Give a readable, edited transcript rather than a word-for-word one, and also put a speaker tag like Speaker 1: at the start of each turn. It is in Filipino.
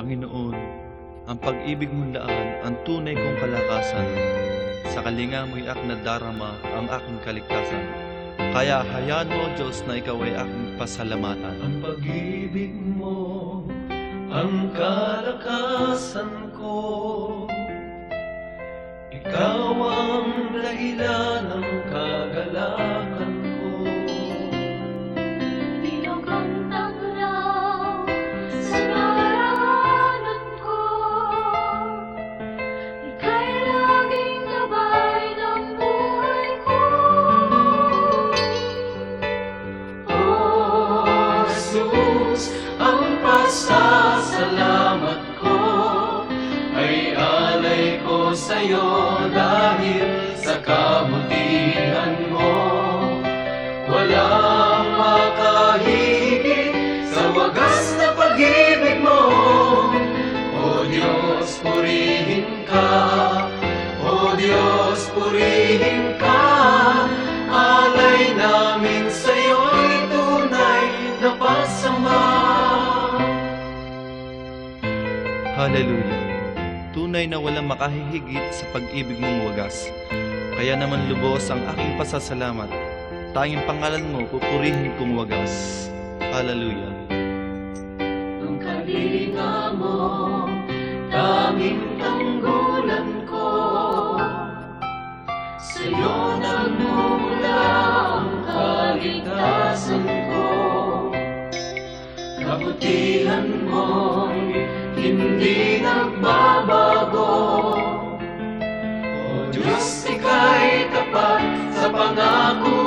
Speaker 1: Panginoon, ang pag-ibig mong laan ang tunay kong kalakasan. Sa kalinga mo'y nadarama ang aking kaligtasan. Kaya hayaan mo, Diyos, na ikaw ay aking pasalamatan.
Speaker 2: Ang pag-ibig mo, ang kalakasan ko. Ikaw ang dahilan ng kagalakan ko.
Speaker 3: Binugang tanglaw sa naraanan ko. Ika'y laging gabay ng buhay ko.
Speaker 2: Oh, Jesus, ang pasasalamat ko ay alay ko sa'yo dahil sa kabutihan mo. Walang makahigit sa wagas na pag-ibig mo. O Diyos, purihin ka. O Diyos, purihin ka. Alay namin sa'yo'y tunay na pasamba.
Speaker 1: Hallelujah! Tunay na walang makahihigit sa pag-ibig mong wagas. Kaya naman lubos ang aking pasasalamat. Tanging pangalan mo, pupurihin kong wagas. Hallelujah!
Speaker 2: Ang kalinga mo, tanging tanggulan ko. Sa'yo nagmumula ang kaligtasan ko. Kabutihan mo'y hindi nagbabago. O Diyos, ika'y tapat sa pangako